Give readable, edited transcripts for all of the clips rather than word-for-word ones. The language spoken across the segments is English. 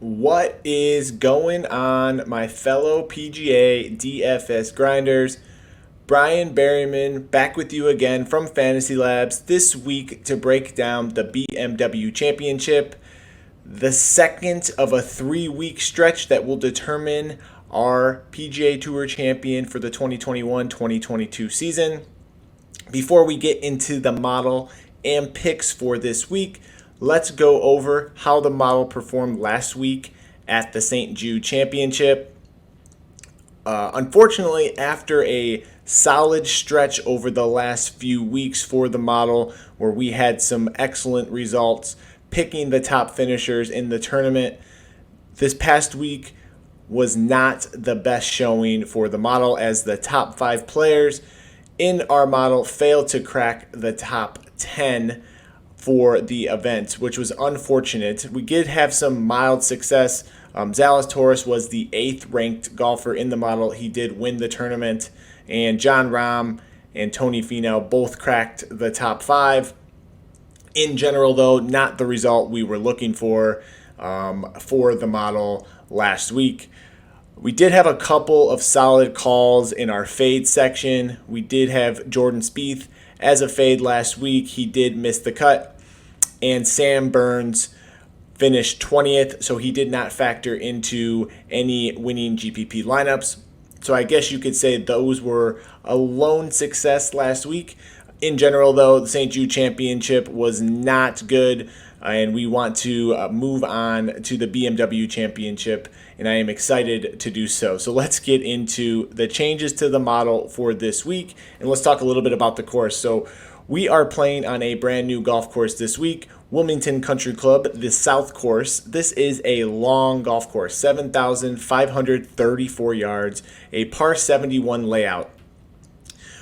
What is going on, my fellow PGA DFS grinders? Brian Berryman back with you again from FantasyLabs this week to break down the BMW Championship, the second of a 3-week stretch that will determine our PGA Tour champion for the 2021-2022 season. Before we get into the model and picks for this week, let's go over how the model performed last week at the St. Jude Championship. Unfortunately, after a solid stretch over the last few weeks for the model, where we had some excellent results picking the top finishers in the tournament, this past week was not the best showing for the model, as the top 5 players in our model failed to crack the top 10 for the event, which was unfortunate. We did have some mild success. Zalatoris was the 8th ranked golfer in the model. He did win the tournament, and Jon Rahm and Tony Finau both cracked the top 5. In general, though, not the result we were looking for the model last week. We did have a couple of solid calls in our fade section. We did have Jordan Spieth as a fade last week. He did miss the cut, and Sam Burns finished 20th, so he did not factor into any winning GPP lineups. So I guess you could say those were a lone success last week. In general, though, the St. Jude Championship was not good, and we want to move on to the BMW Championship, and I am excited to do so. So let's get into the changes to the model for this week, and let's talk a little bit about the course. So we are playing on a brand new golf course this week, Wilmington Country Club, the South Course. This is a long golf course, 7,534 yards, a par 71 layout.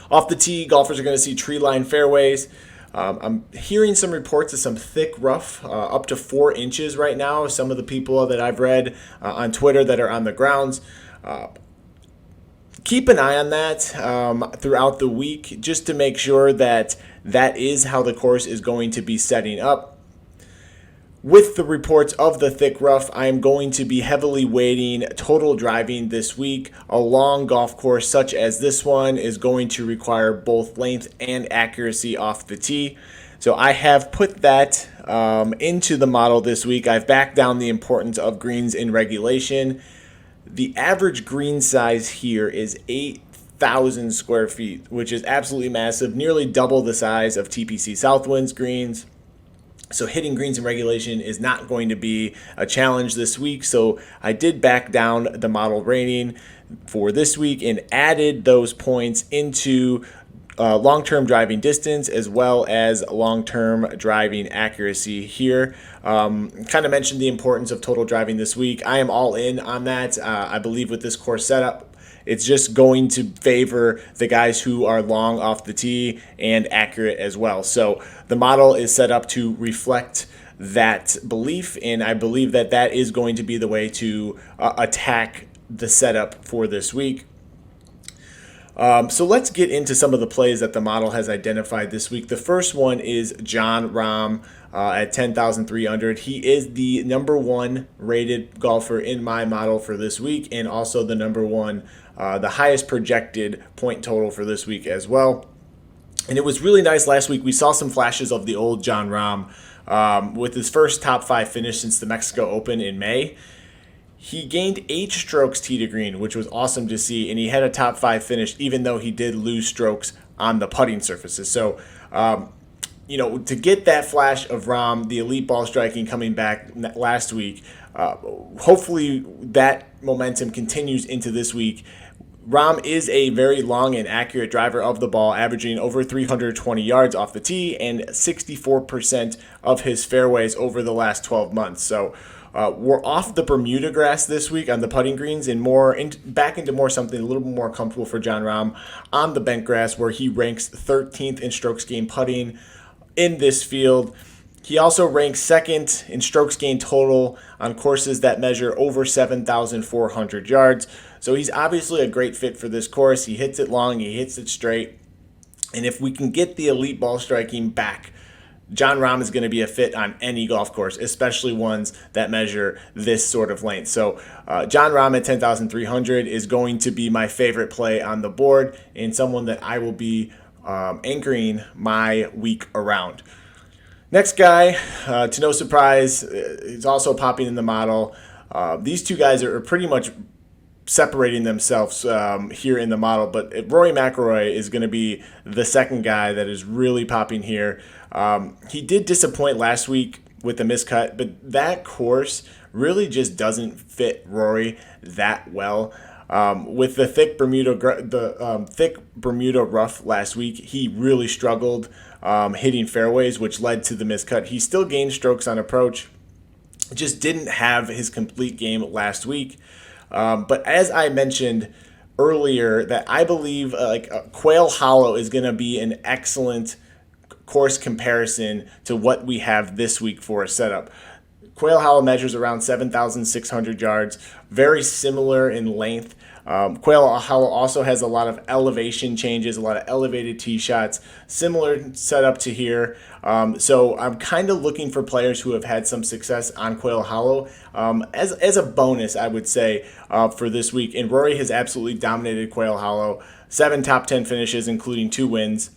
Off the tee, golfers are going to see tree-lined fairways. I'm hearing some reports of some thick rough, up to 4 inches right now. Some of the people that I've read on Twitter that are on the grounds. Keep an eye on that throughout the week, just to make sure that that is how the course is going to be setting up. With the reports of the thick rough, I am going to be heavily weighting total driving this week. A long golf course such as this one is going to require both length and accuracy off the tee. So I have put that into the model this week. I've backed down the importance of greens in regulation. The average green size here is 8,000 square feet, which is absolutely massive, nearly double the size of TPC Southwind's greens. So hitting greens in regulation is not going to be a challenge this week. So I did back down the model rating for this week and added those points into long-term driving distance as well as long-term driving accuracy here. Kind of mentioned the importance of total driving this week. I am all in on that. I believe with this course setup, it's just going to favor the guys who are long off the tee and accurate as well. So the model is set up to reflect that belief, and I believe that that is going to be the way to attack the setup for this week. So let's get into some of the plays that the model has identified this week. The first one is Jon Rahm at 10,300. He is the number 1 rated golfer in my model for this week, and also the number 1, the highest projected point total for this week as well. And it was really nice last week. We saw some flashes of the old Jon Rahm with his first top 5 finish since the Mexico Open in May. He gained 8 strokes tee to green, which was awesome to see, and he had a top 5 finish, even though he did lose strokes on the putting surfaces. So, to get that flash of Rahm, the elite ball striking coming back last week, hopefully that momentum continues into this week. Rahm is a very long and accurate driver of the ball, averaging over 320 yards off the tee and 64% of his fairways over the last 12 months. So we're off the Bermuda grass this week on the putting greens and back into more something a little bit more comfortable for Jon Rahm on the bent grass, where he ranks 13th in strokes gained putting in this field. He also ranks 2nd in strokes gained total on courses that measure over 7,400 yards. So he's obviously a great fit for this course. He hits it long, he hits it straight. And if we can get the elite ball striking back, Jon Rahm is going to be a fit on any golf course, especially ones that measure this sort of length. So Jon Rahm at 10,300 is going to be my favorite play on the board and someone that I will be anchoring my week around. Next guy, to no surprise, is also popping in the model. These two guys are pretty much separating themselves here in the model, but Rory McIlroy is going to be the second guy that is really popping here. He did disappoint last week with the miscut, but that course really just doesn't fit Rory that well. With the thick Bermuda rough last week, he really struggled hitting fairways, which led to the miscut. He still gained strokes on approach, just didn't have his complete game last week. But as I mentioned earlier, that I believe Quail Hollow is going to be an excellent course comparison to what we have this week for a setup. Quail Hollow measures around 7,600 yards, very similar in length. Quail Hollow also has a lot of elevation changes, a lot of elevated tee shots, similar setup to here. So I'm kind of looking for players who have had some success on Quail Hollow as a bonus, I would say, for this week. And Rory has absolutely dominated Quail Hollow, 7 top 10 finishes, including 2 wins.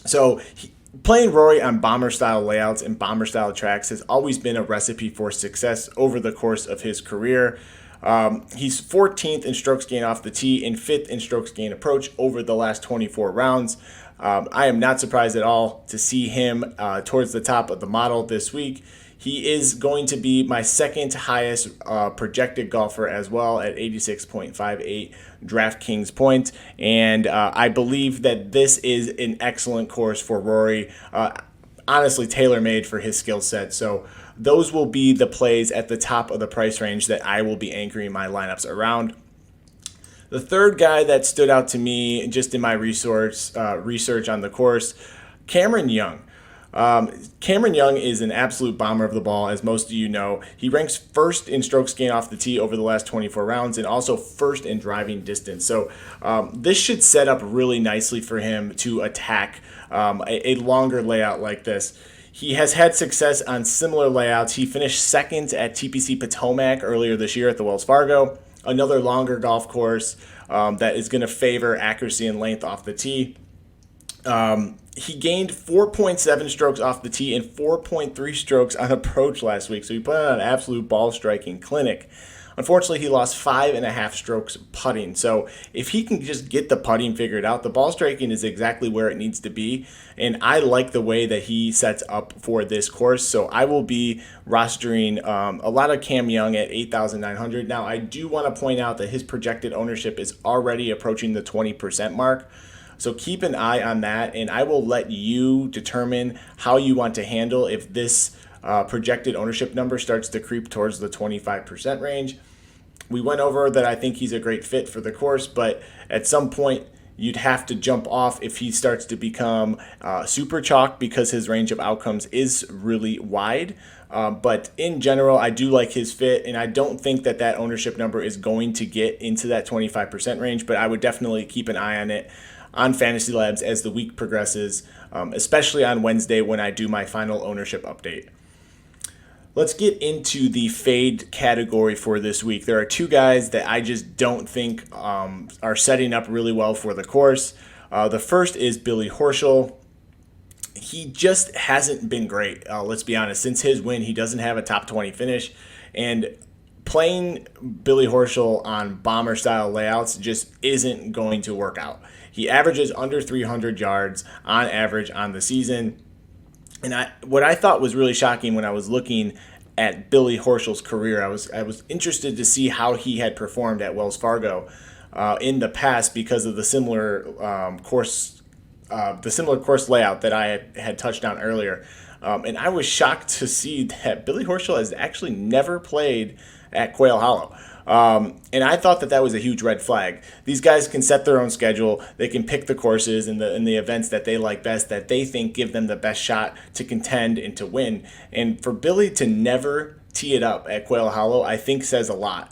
So playing Rory on bomber-style layouts and bomber-style tracks has always been a recipe for success over the course of his career. He's 14th in strokes gained off the tee and 5th in strokes gained approach over the last 24 rounds. I am not surprised at all to see him towards the top of the model this week. He is going to be my second highest projected golfer as well at 86.58 DraftKings points. And I believe that this is an excellent course for Rory, honestly tailor-made for his skill set. So those will be the plays at the top of the price range that I will be anchoring my lineups around. The third guy that stood out to me just in my research on the course, Cameron Young. Cameron Young is an absolute bomber of the ball, as most of you know. He ranks first in strokes gained off the tee over the last 24 rounds and also first in driving distance. So this should set up really nicely for him to attack a longer layout like this. He has had success on similar layouts. He finished second at TPC Potomac earlier this year at the Wells Fargo, another longer golf course that is going to favor accuracy and length off the tee. He gained 4.7 strokes off the tee and 4.3 strokes on approach last week, so he put on an absolute ball striking clinic. Unfortunately, he lost 5.5 strokes putting. So if he can just get the putting figured out, the ball striking is exactly where it needs to be. And I like the way that he sets up for this course. So I will be rostering a lot of Cam Young at 8,900. Now, I do want to point out that his projected ownership is already approaching the 20% mark. So keep an eye on that, and I will let you determine how you want to handle if this projected ownership number starts to creep towards the 25% range. We went over that I think he's a great fit for the course, but at some point you'd have to jump off if he starts to become super chalk because his range of outcomes is really wide. But in general, I do like his fit, and I don't think that that ownership number is going to get into that 25% range, but I would definitely keep an eye on it on FantasyLabs as the week progresses, especially on Wednesday when I do my final ownership update. Let's get into the fade category for this week. There are 2 guys that I just don't think are setting up really well for the course. The first is Billy Horschel. He just hasn't been great, let's be honest. Since his win, he doesn't have a top 20 finish, and playing Billy Horschel on bomber-style layouts just isn't going to work out. He averages under 300 yards on average on the season. And what I thought was really shocking when I was looking at Billy Horschel's career, I was interested to see how he had performed at Wells Fargo in the past because of the similar course layout that I had touched on earlier. And I was shocked to see that Billy Horschel has actually never played at Quail Hollow. And I thought that was a huge red flag. These guys can set their own schedule. They can pick the courses and the events that they like best, that they think give them the best shot to contend and to win. And for Billy to never tee it up at Quail Hollow, I think says a lot.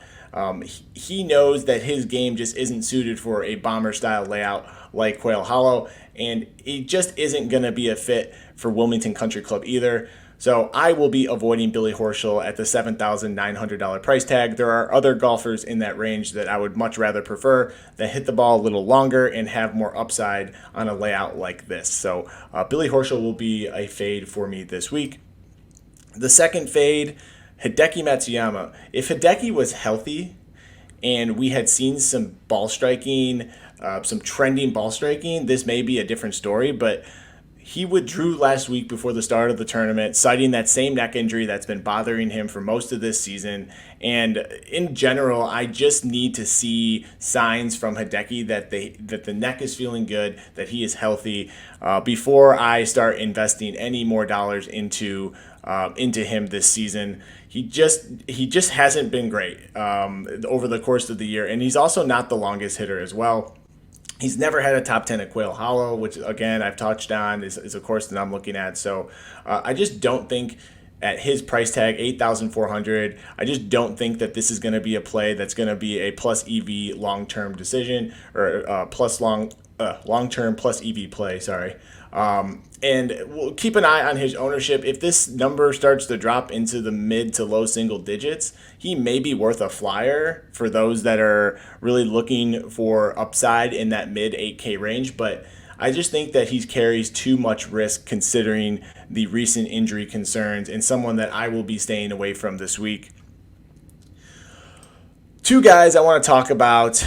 He knows that his game just isn't suited for a bomber style layout like Quail Hollow, and it just isn't going to be a fit for Wilmington Country Club either. So I will be avoiding Billy Horschel at the $7,900 price tag. There are other golfers in that range that I would much rather prefer that hit the ball a little longer and have more upside on a layout like this. So Billy Horschel will be a fade for me this week. The second fade, Hideki Matsuyama. If Hideki was healthy and we had seen some ball striking, some trending ball striking, this may be a different story, but he withdrew last week before the start of the tournament, citing that same neck injury that's been bothering him for most of this season. And in general, I just need to see signs from Hideki that the neck is feeling good, that he is healthy, before I start investing any more dollars into him this season. He just hasn't been great over the course of the year, and he's also not the longest hitter as well. He's never had a top 10 at Quail Hollow, which, again, I've touched on, is a course that I'm looking at. So I just don't think at his price tag, $8,400, I just don't think that this is going to be a play that's going to be a plus EV long-term decision, or long-term plus EV play, sorry. And we'll keep an eye on his ownership. If this number starts to drop into the mid to low single digits, he may be worth a flyer for those that are really looking for upside in that mid 8K range. But I just think that he carries too much risk considering the recent injury concerns, and someone that I will be staying away from this week. Two guys I want to talk about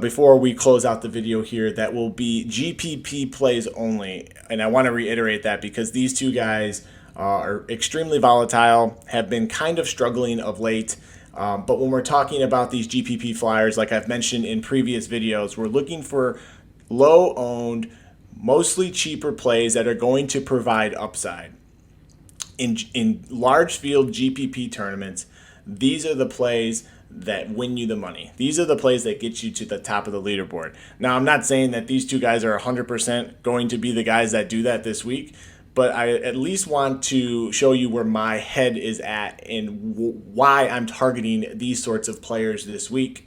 before we close out the video here that will be GPP Plays only. And I want to reiterate that because these two guys are extremely volatile, have been kind of struggling of late. But when we're talking about these GPP flyers, like I've mentioned in previous videos, we're looking for low-owned, mostly cheaper plays that are going to provide upside. In large field GPP tournaments, these are the plays that win you the money. These are the plays that get you to the top of the leaderboard. Now, I'm not saying that these two guys are 100% going to be the guys that do that this week, but I at least want to show you where my head is at and why I'm targeting these sorts of players this week.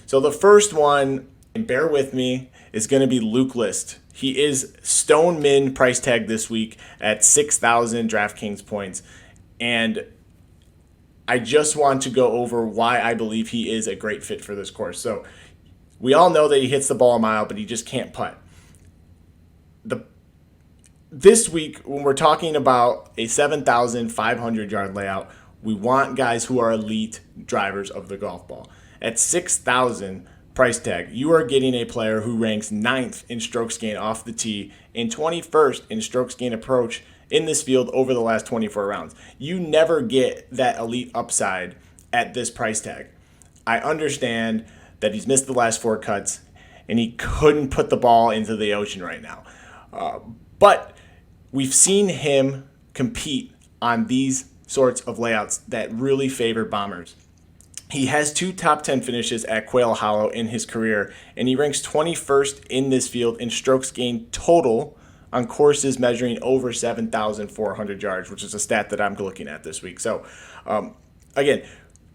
So the first one, and bear with me, is going to be Luke List. He is stone min price tag this week at 6,000 DraftKings points, and I just want to go over why I believe he is a great fit for this course. So we all know that he hits the ball a mile, but he just can't putt. This week, when we're talking about a 7,500 yard layout, we want guys who are elite drivers of the golf ball. At 6,000 price tag, you are getting a player who ranks 9th in strokes gain off the tee and 21st in strokes gain approach in this field over the last 24 rounds. You never get that elite upside at this price tag. I understand that he's missed the last 4 cuts and he couldn't put the ball into the ocean right now. But we've seen him compete on these sorts of layouts that really favor bombers. He has 2 top 10 finishes at Quail Hollow in his career, and he ranks 21st in this field in strokes gained total on courses measuring over 7,400 yards, which is a stat that I'm looking at this week. So, again,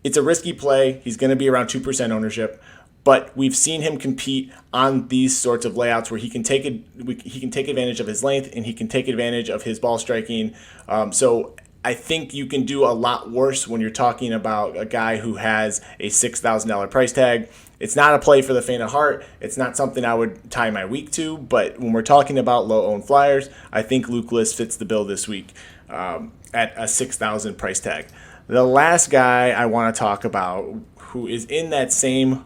it's a risky play. He's going to be around 2% ownership, but we've seen him compete on these sorts of layouts where he can take advantage of his length and he can take advantage of his ball striking. So I think you can do a lot worse when you're talking about a guy who has a $6,000 price tag. It's not a play for the faint of heart. It's not something I would tie my week to, but when we're talking about low-owned flyers, I think Luke List fits the bill this week at a $6,000 price tag. The last guy I want to talk about who is in that same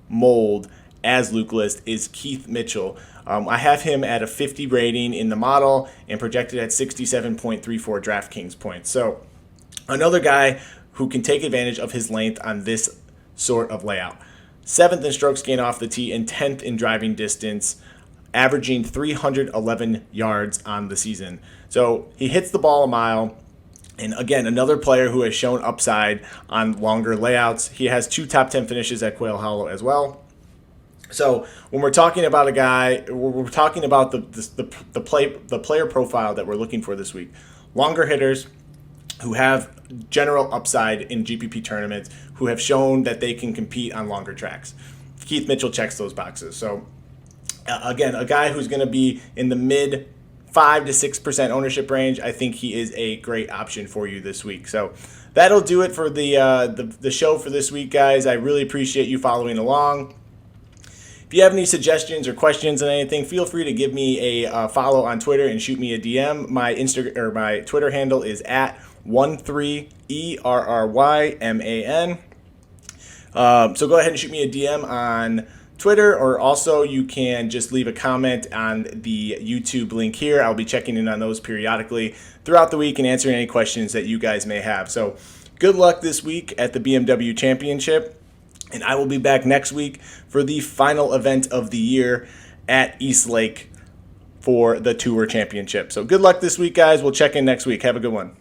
mold as Luke List is Keith Mitchell. I have him at a 50 rating in the model and projected at 67.34 DraftKings points. So another guy who can take advantage of his length on this sort of layout. 7th in strokes gained off the tee and 10th in driving distance, averaging 311 yards on the season. So he hits the ball a mile. And again, another player who has shown upside on longer layouts. He has 2 top 10 finishes at Quail Hollow as well. So when we're talking about a guy, we're talking about the player profile that we're looking for this week. Longer hitters, who have general upside in GPP tournaments, who have shown that they can compete on longer tracks. Keith Mitchell checks those boxes. So again, a guy who's going to be in the mid 5 to 6% ownership range, I think he is a great option for you this week. So that'll do it for the show for this week, guys. I really appreciate you following along. If you have any suggestions or questions on anything, feel free to give me a follow on Twitter and shoot me a DM. My my Twitter handle is at 13ERRYMAN. So go ahead and shoot me a DM on Twitter, or also you can just leave a comment on the YouTube link here. I'll be checking in on those periodically throughout the week and answering any questions that you guys may have. So good luck this week at the BMW Championship, and I will be back next week for the final event of the year at East Lake for the Tour Championship. So good luck this week, guys. We'll check in next week. Have a good one.